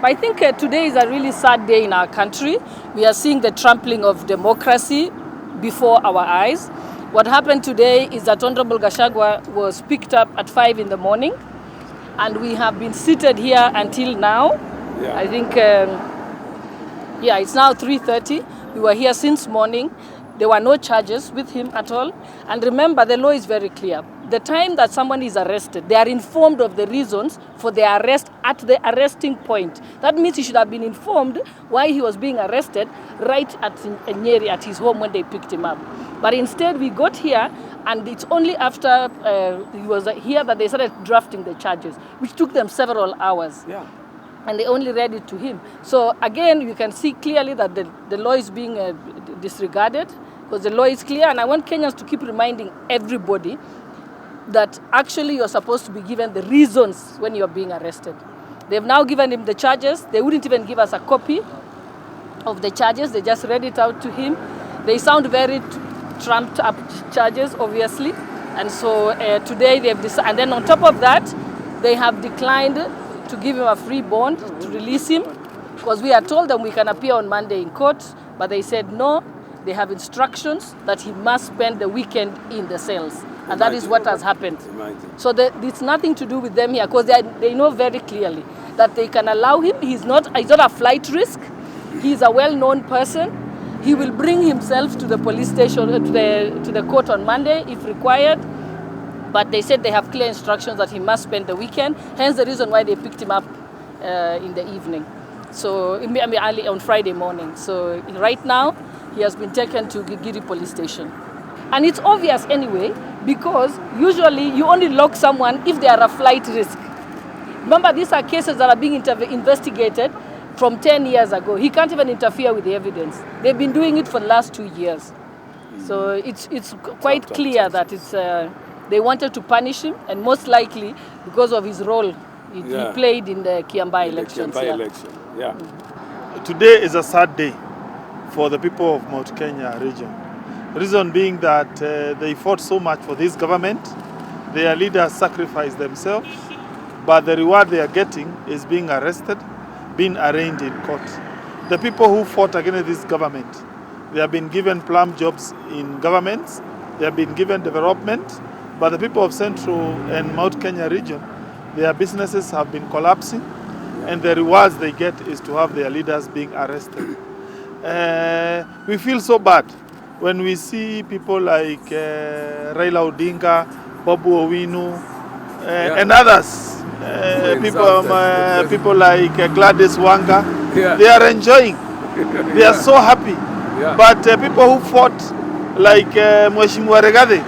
I think today is a really sad day in our country. We are seeing the trampling of democracy before our eyes. What happened today is that Honorable Gachagua was picked up at 5 in the morning, and we have been seated here until now. Yeah. I think, it's now 3:30. We were here since morning. There were no charges with him at all. And remember, the law is very clear. The time that someone is arrested, they are informed of the reasons for their arrest at the arresting point. That means he should have been informed why he was being arrested right at Nyeri, at his home, when they picked him up. But instead, we got here, and it's only after he was here that they started drafting the charges, which took them several hours. Yeah. And they only read it to him. So again, you can see clearly that the law is being disregarded, because the law is clear. And I want Kenyans to keep reminding everybody that actually you're supposed to be given the reasons when you're being arrested. They've now given him the charges. They wouldn't even give us a copy of the charges. They just read it out to him. They sound very trumped up charges, obviously. And so today they've decided, and then on top of that, they have declined to give him a free bond, to release him, because we are told them we can appear on Monday in court, but they said no. They have instructions that he must spend the weekend in the cells. And that is what has happened. So it's nothing to do with them here, because they know very clearly that they can allow him. He's not a flight risk. He's a well-known person. He will bring himself to the police station, to the court on Monday if required. But they said they have clear instructions that he must spend the weekend. Hence the reason why they picked him up in the evening. So early on Friday morning. So right now, he has been taken to Gigiri police station. And it's obvious anyway, because usually you only lock someone if they are a flight risk. Remember, these are cases that are being investigated from 10 years ago. He can't even interfere with the evidence. They've been doing it for the last 2 years. So it's quite clear that they wanted to punish him, and most likely because of his role he played in the Kiambu elections. Today is a sad day for the people of Mount Kenya region. Reason being that they fought so much for this government. Their leaders sacrificed themselves, but the reward they are getting is being arrested, being arraigned in court. The people who fought against this government, they have been given plum jobs in governments, they have been given development, but the people of Central and Mount Kenya region, their businesses have been collapsing, and the rewards they get is to have their leaders being arrested. We feel so bad when we see people like Raila Odinga, Babu Owinu, and others. People like Gladys Wanga, they are enjoying. They are so happy. But people who fought like Mheshimiwa Rigathi,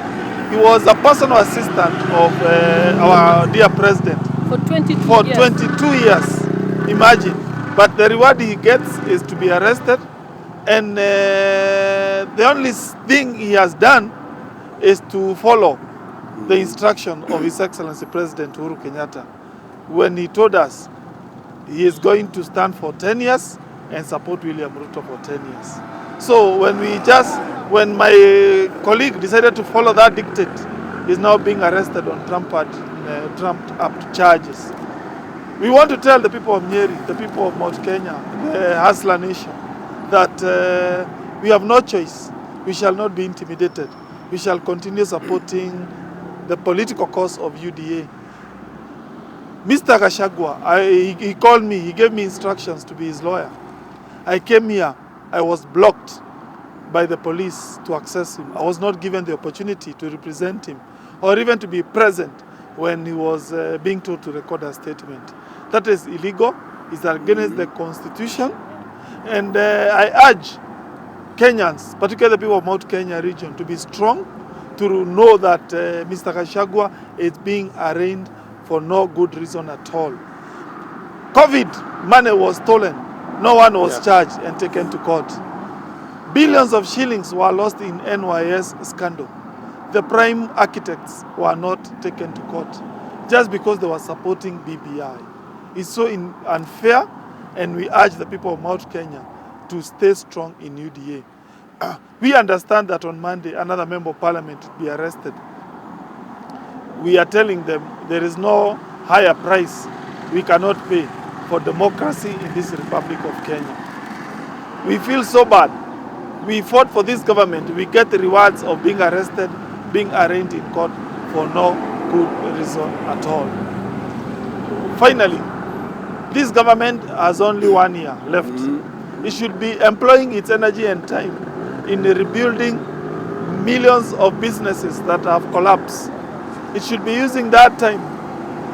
he was a personal assistant of our dear president for 22 years. Imagine. But the reward he gets is to be arrested. And the only thing he has done is to follow the instruction of His Excellency President Uhuru Kenyatta, when he told us he is going to stand for 10 years and support William Ruto for 10 years. So when my colleague decided to follow that dictate, he's now being arrested on trumped up charges. We want to tell the people of Nyeri, the people of Mount Kenya, the Hustler Nation, that we have no choice. We shall not be intimidated. We shall continue supporting the political cause of UDA. Mr. Gachagua, he called me, he gave me instructions to be his lawyer. I came here, I was blocked by the police to access him. I was not given the opportunity to represent him or even to be present when he was being told to record a statement. That is illegal, it's against the Constitution. And I urge Kenyans, particularly the people of Mount Kenya region, to be strong, to know that Mr. Gachagua is being arraigned for no good reason at all. COVID money was stolen. No one was charged and taken to court. Billions of shillings were lost in NYS scandal. The prime architects were not taken to court just because they were supporting BBI. It's so unfair, and we urge the people of Mount Kenya to stay strong in UDA. We understand that on Monday, another member of parliament will be arrested. We are telling them there is no higher price we cannot pay for democracy in this Republic of Kenya. We feel so bad. We fought for this government. We get the rewards of being arrested, being arraigned in court for no good reason at all. Finally, this government has only 1 year left. It should be employing its energy and time in rebuilding millions of businesses that have collapsed. It should be using that time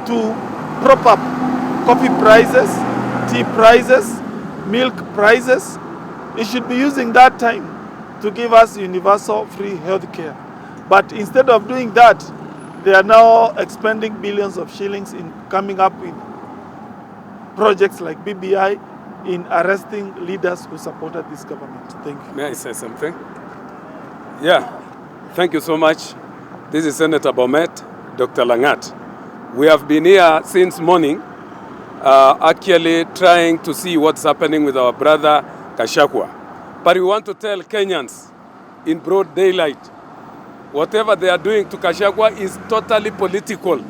to prop up coffee prices, tea prices, milk prices. It should be using that time to give us universal free health care. But instead of doing that, they are now expending billions of shillings in coming up with projects like BBI in arresting leaders who supported this government. Thank you. May I say something? Yeah, thank you so much. This is Senator Bomet, Dr. Langat. We have been here since morning, actually trying to see what's happening with our brother Gachagua. But we want to tell Kenyans in broad daylight, whatever they are doing to Gachagua is totally political.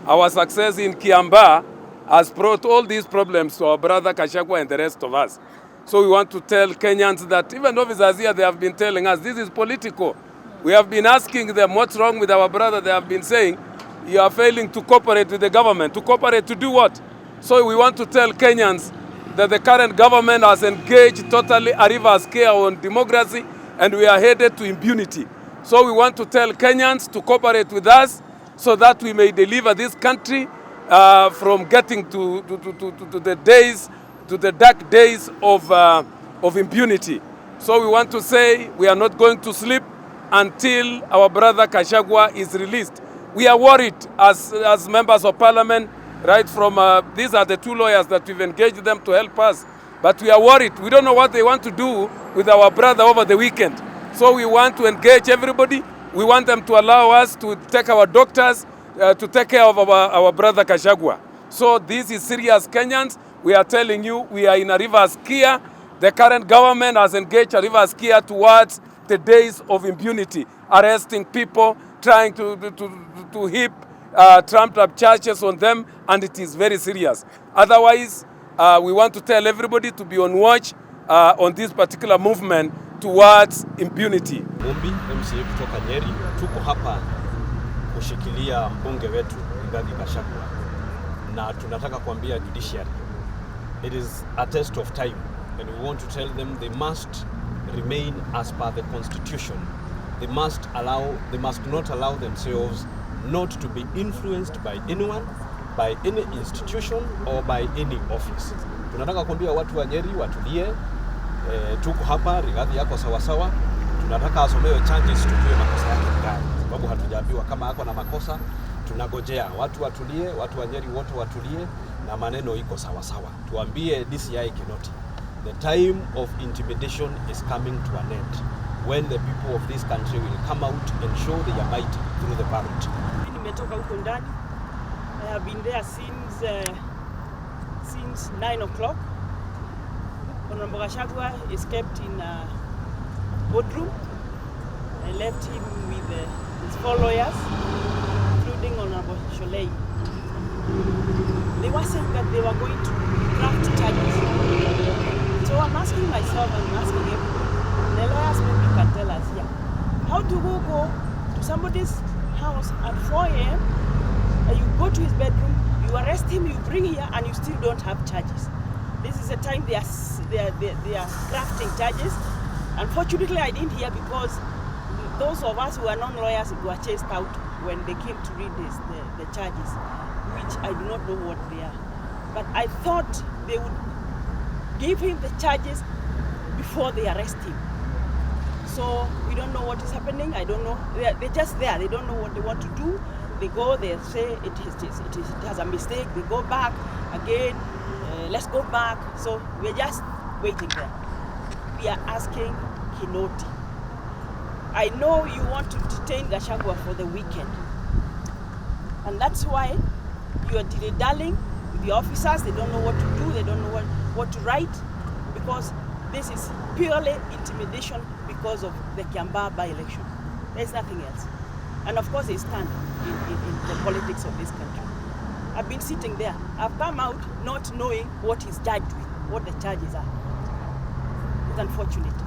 Our success in Kiambu has brought all these problems to our brother Gachagua and the rest of us. So we want to tell Kenyans that even officers here, they have been telling us this is political. We have been asking them what's wrong with our brother. They have been saying, you are failing to cooperate with the government. To cooperate to do what? So we want to tell Kenyans that the current government has engaged totally a reverse care on democracy and we are headed to impunity. So we want to tell Kenyans to cooperate with us so that we may deliver this country from getting to the dark days of impunity. So we want to say we are not going to sleep until our brother Gachagua is released. We are worried as members of parliament, right from, these are the two lawyers that we've engaged them to help us. But we are worried. We don't know what they want to do with our brother over the weekend. So we want to engage everybody. We want them to allow us to take our doctors to take care of our brother Gachagua. So this is serious, Kenyans. We are telling you, we are in a reverse gear. The current government has engaged a reverse gear towards the days of impunity, arresting people, trying to heap trumped up charges on them, and it is very serious. Otherwise, we want to tell everybody to be on watch on this particular movement towards impunity. Mumbi, MCA kutoka Nyeri, tuko hapa kushikilia mbunge wetu Rigathi Gachagua, na tunataka kuambia judiciary, it is a test of time, and we want to tell them they must remain as per the constitution. They must not allow themselves not to be influenced by anyone, by any institution or by any office. Tunataka kuambia watu wa Nyeri watulie. Tuko hapa, Rigathi yako sawasawa. Tunataka asomewe charges, tujue makosa yake ni gani, sababu hatujaambiwa kama ako na makosa. Tunagojea watu watulie, watu wa Nyeri wote watulie, na maneno iko sawasawa. Tuambie DCI Kinoti, the time of intimidation is coming to an end, when the people of this country will come out and show their might through the ballot. Nimetoka huko ndani. I have been there since 9 o'clock. Honorable Gachagua is kept in a boardroom. I left him with his 4 lawyers, including Honorable Sholei. They were saying that they were going to draft charges. So I'm asking myself and I'm asking everybody, the lawyers maybe can tell us here, how do we go to somebody's house at 4 a.m. and you go to his bedroom, you arrest him, you bring here, and you still don't have charges? This is the time they are drafting charges. Unfortunately, I didn't hear because those of us who are non-lawyers were chased out when they came to read the charges, which I do not know what they are. But I thought they would give him the charges before they arrest him. So we don't know what is happening. I don't know. They're just there. They don't know what they want to do. They go, they say it has a mistake. They go back again. Let's go back. So we're just waiting there. We are asking Kinoti. I know you want to detain Gachagua for the weekend. And that's why you are dilly-dallying with the officers. They don't know what to do. They don't know what to write. Because this is purely intimidation because of the Kiambu by-election. There's nothing else. And of course they stand in the politics of this country. I've been sitting there. I've come out not knowing what he's charged with, what the charges are. It's unfortunate.